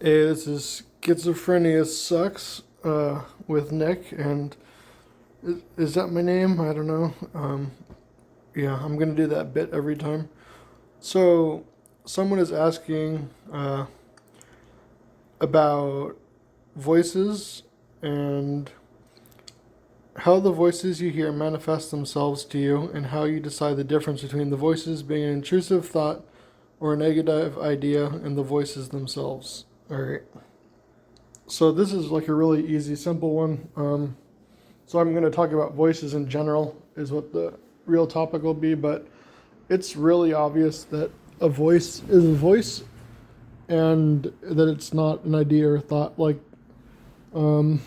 Hey, this is Schizophrenia Sucks with Nick, and is that my name? I don't know. Yeah, I'm gonna do that bit every time. So, someone is asking about voices and how the voices you hear manifest themselves to you, and how you decide the difference between the voices being an intrusive thought or a negative idea and the voices themselves. Alright. So this is like a really easy, simple one. So I'm going to talk about voices in general, is what the real topic will be. But it's really obvious that a voice is a voice, and that it's not an idea or thought. Um,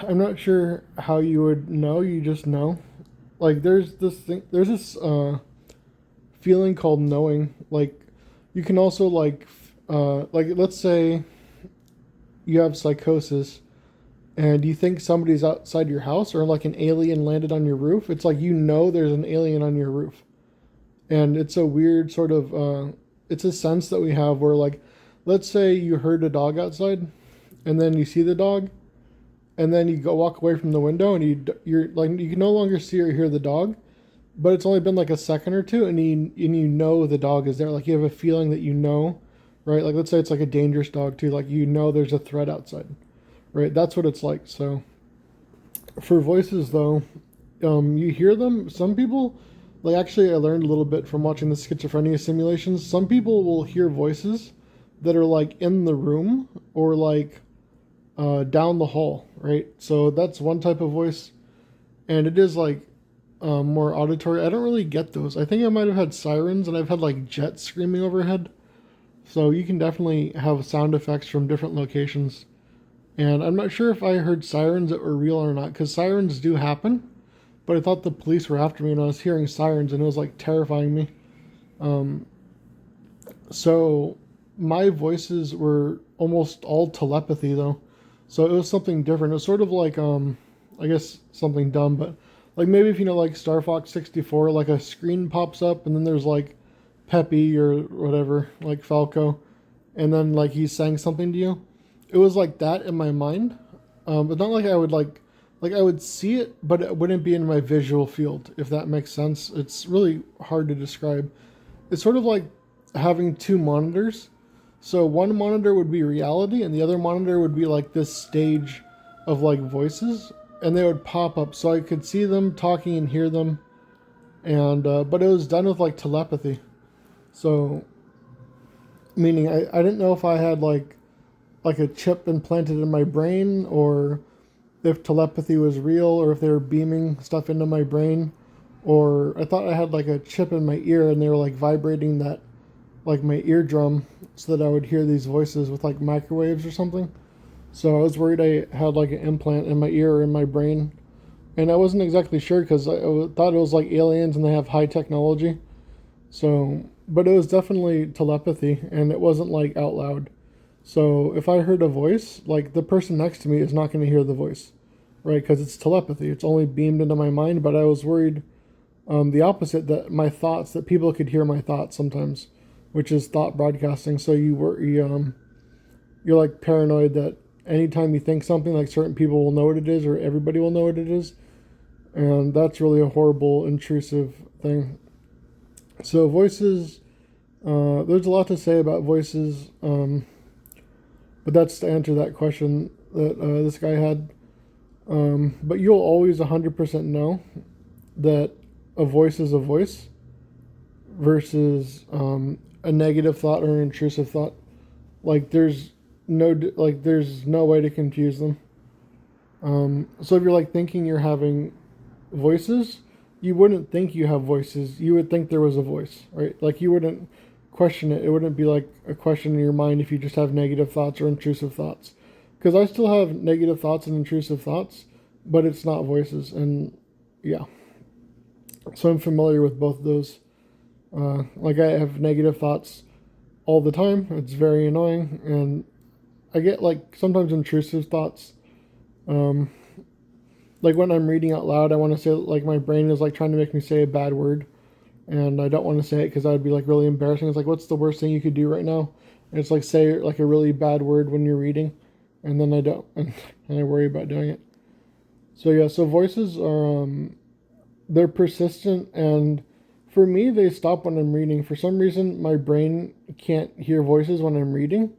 I'm not sure how you would know. You just know. Like there's this thing. There's this feeling called knowing. Like you can also like let's say you have psychosis and you think somebody's outside your house or like an alien landed on your roof. It's like there's an alien on your roof. And it's a weird sort of it's a sense that we have where, like, let's say you heard a dog outside and then you see the dog and then you go walk away from the window and you're like, you can no longer see or hear the dog, but it's only been like a second or two, and you know the dog is there. Like you have a feeling that right? Like let's say it's like a dangerous dog too. Like there's a threat outside, right? That's what it's like. So for voices though, you hear them. Some people, like, actually I learned a little bit from watching the schizophrenia simulations. Some people will hear voices that are like in the room or like down the hall, right? So that's one type of voice, and it is like more auditory. I don't really get those. I think I might have had sirens, and I've had like jets screaming overhead. So you can definitely have sound effects from different locations. And I'm not sure if I heard sirens that were real or not, because sirens do happen. But I thought the police were after me, and I was hearing sirens, and it was like terrifying me. Um, so my voices were almost all telepathy, though. So it was something different. It was sort of like, I guess something dumb, but like maybe if you know, like Star Fox 64, like a screen pops up, and then there's like Peppy or whatever, like Falco, and then like he's saying something to you. It was like that in my mind, but not like I would like I would see it, but it wouldn't be in my visual field, if that makes sense. It's really hard to describe. It's sort of like having two monitors. So one monitor would be reality, and the other monitor would be like this stage of like voices, and they would pop up, so I could see them talking and hear them, and but it was done with like telepathy. So meaning I didn't know if I had like a chip implanted in my brain, or if telepathy was real, or if they were beaming stuff into my brain, or I thought I had like a chip in my ear and they were like vibrating that, like my eardrum, so that I would hear these voices with like microwaves or something. So I was worried I had like an implant in my ear or in my brain, and I wasn't exactly sure because I thought it was like aliens and they have high technology. So, but it was definitely telepathy, and it wasn't like out loud. So if I heard a voice, like the person next to me is not going to hear the voice, right? Because it's telepathy. It's only beamed into my mind. But I was worried, the opposite, that my thoughts, that people could hear my thoughts sometimes, which is thought broadcasting. So you're like paranoid that anytime you think something, like certain people will know what it is, or everybody will know what it is, and that's really a horrible, intrusive thing. So voices, there's a lot to say about voices. But that's to answer that question that this guy had. But you'll always 100% know that a voice is a voice versus a negative thought or an intrusive thought. Like there's no way to confuse them. So if you're like thinking you're having voices, you wouldn't think you have voices. You would think there was a voice, right? Like you wouldn't question it. It wouldn't be like a question in your mind if you just have negative thoughts or intrusive thoughts. Because I still have negative thoughts and intrusive thoughts, but it's not voices. And yeah, so I'm familiar with both of those. Like I have negative thoughts all the time. It's very annoying, and I get like sometimes intrusive thoughts. Um, like when I'm reading out loud, I want to say, like, my brain is like trying to make me say a bad word, and I don't want to say it because that would be like really embarrassing. It's like, what's the worst thing you could do right now? And it's like say like a really bad word when you're reading, and then I don't, and I worry about doing it. So yeah, so voices are they're persistent, and for me they stop when I'm reading. For some reason, my brain can't hear voices when I'm reading.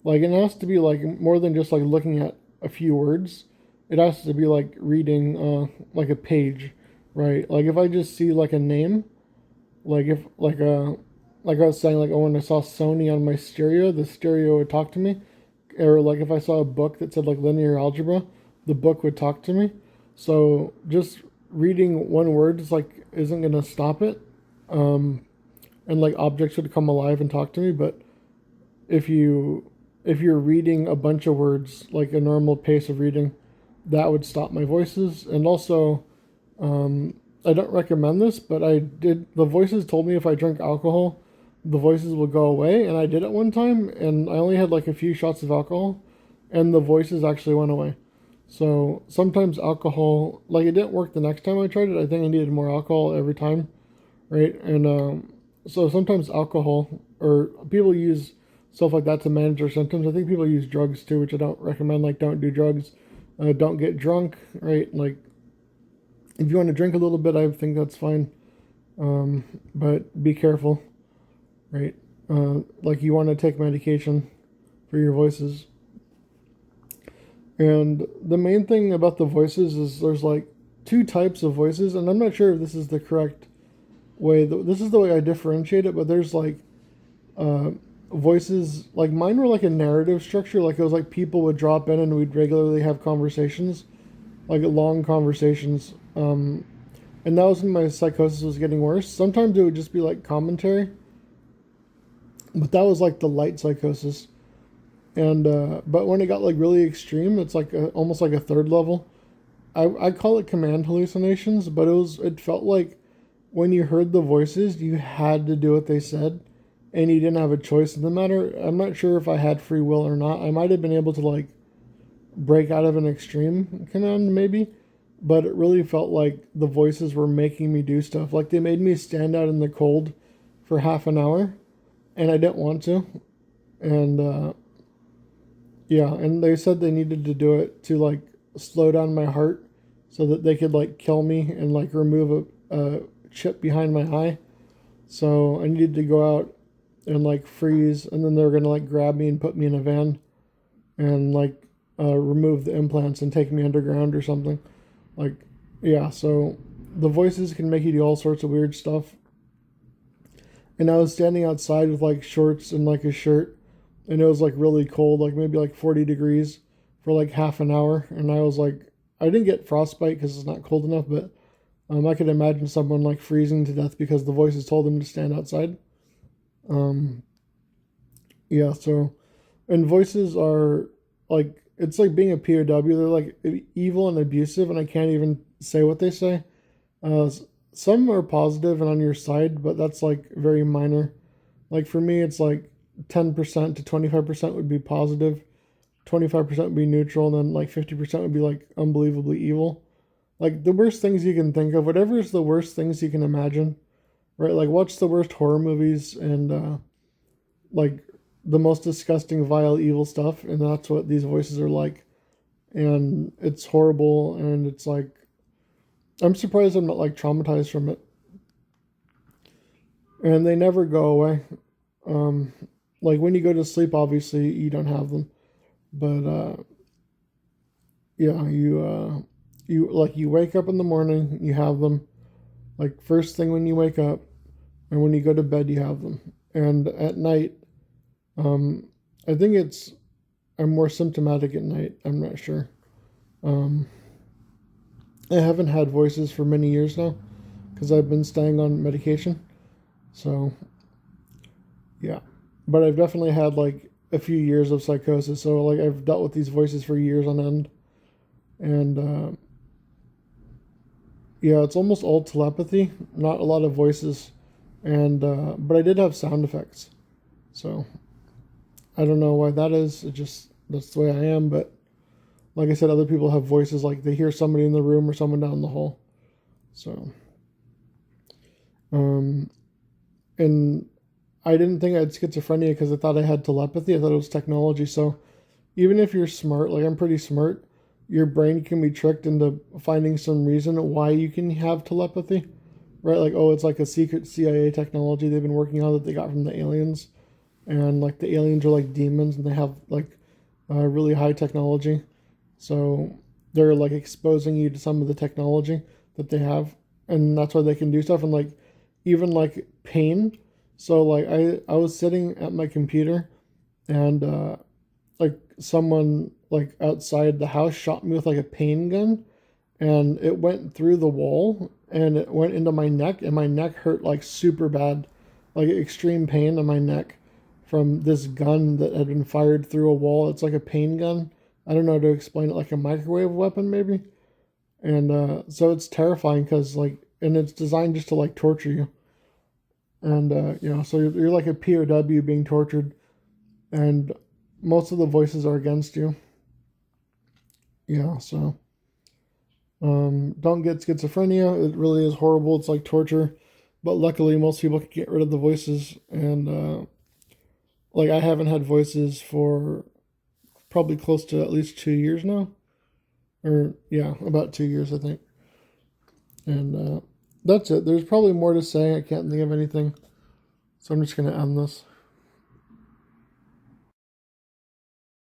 Like it has to be like more than just like looking at a few words. It has to be like reading like a page, right? Like if I just see like a name, like if like I was saying, like, oh, when I saw Sony on my stereo, the stereo would talk to me. Or like if I saw a book that said like linear algebra, the book would talk to me. So just reading one word is like isn't gonna stop it. Um, and like objects would come alive and talk to me. But if you if you're reading a bunch of words like a normal pace of reading, that would stop my voices. And also, I don't recommend this, but I did. The voices told me if I drink alcohol, the voices will go away, and I did it one time, and I only had like a few shots of alcohol, and the voices actually went away. So sometimes alcohol, like it didn't work the next time I tried it. I think I needed more alcohol every time, right? And so sometimes alcohol or people use stuff like that to manage their symptoms. I think people use drugs too, which I don't recommend. Like, don't do drugs, don't get drunk, right? Like, if you want to drink a little bit, I think that's fine, but be careful, right? Like, you want to take medication for your voices. And the main thing about the voices is there's like two types of voices, and I'm not sure if this is the correct way. This is the way I differentiate it, but there's like uh, voices, like mine were like a narrative structure, like it was like people would drop in and we'd regularly have conversations, like long conversations. And that was when my psychosis was getting worse. Sometimes it would just be like commentary, but that was like the light psychosis. And but when it got like really extreme, it's like almost like a third level. I call it command hallucinations, but it felt like when you heard the voices, you had to do what they said, and you didn't have a choice in the matter. I'm not sure if I had free will or not. I might have been able to like break out of an extreme command maybe, but it really felt like the voices were making me do stuff. Like they made me stand out in the cold for half an hour, and I didn't want to. And yeah, and they said they needed to do it to like slow down my heart so that they could like kill me and like remove a chip behind my eye. So I needed to go out and like freeze, and then they were gonna like grab me and put me in a van and like remove the implants and take me underground or something. Like, yeah, so the voices can make you do all sorts of weird stuff. And I was standing outside with like shorts and like a shirt, and it was like really cold, like maybe like 40 degrees for like half an hour. And I was like, I didn't get frostbite because it's not cold enough, but I could imagine someone like freezing to death because the voices told them to stand outside. Um, yeah, so, and voices are like, it's like being a POW. They're like evil and abusive, and I can't even say what they say. Uh, some are positive and on your side, but that's like very minor. Like for me, it's like 10% to 25% would be positive, 25% would be neutral, and then like 50% would be like unbelievably evil. Like the worst things you can think of, whatever is the worst things you can imagine, right? Like watch the worst horror movies and like the most disgusting, vile, evil stuff, and that's what these voices are like. And it's horrible, and it's like, I'm surprised I'm not like traumatized from it. And they never go away. Um, like when you go to sleep, obviously you don't have them, but yeah, you like you wake up in the morning, you have them. Like first thing when you wake up, and when you go to bed, you have them. And at night, um, I think I'm more symptomatic at night. I'm not sure. Um, I haven't had voices for many years now because I've been staying on medication. So yeah, but I've definitely had like a few years of psychosis. So like I've dealt with these voices for years on end, and yeah, it's almost all telepathy, not a lot of voices, and but I did have sound effects. So I don't know why that is. It just that's the way I am. But like I said, other people have voices like they hear somebody in the room or someone down the hall. So Um, and I didn't think I had schizophrenia because I thought I had telepathy. I thought it was technology. So even if you're smart, like I'm pretty smart, your brain can be tricked into finding some reason why you can have telepathy, right? Like, oh, it's like a secret CIA technology they've been working on that they got from the aliens, and like the aliens are like demons and they have like really high technology, so they're like exposing you to some of the technology that they have, and that's why they can do stuff and like even like pain. So like I was sitting at my computer and like someone like outside the house shot me with like a pain gun, and it went through the wall and it went into my neck, and my neck hurt like super bad, like extreme pain in my neck from this gun that had been fired through a wall. It's like a pain gun. I don't know how to explain it, like a microwave weapon maybe. And so it's terrifying because like, and it's designed just to like torture you. And so you're like a POW being tortured, and most of the voices are against you. Yeah, so don't get schizophrenia. It really is horrible. It's like torture, but luckily most people can get rid of the voices. And like I haven't had voices for probably close to at least 2 years now, or yeah, about 2 years I think. And that's it. There's probably more to say. I can't think of anything, so I'm just gonna end this.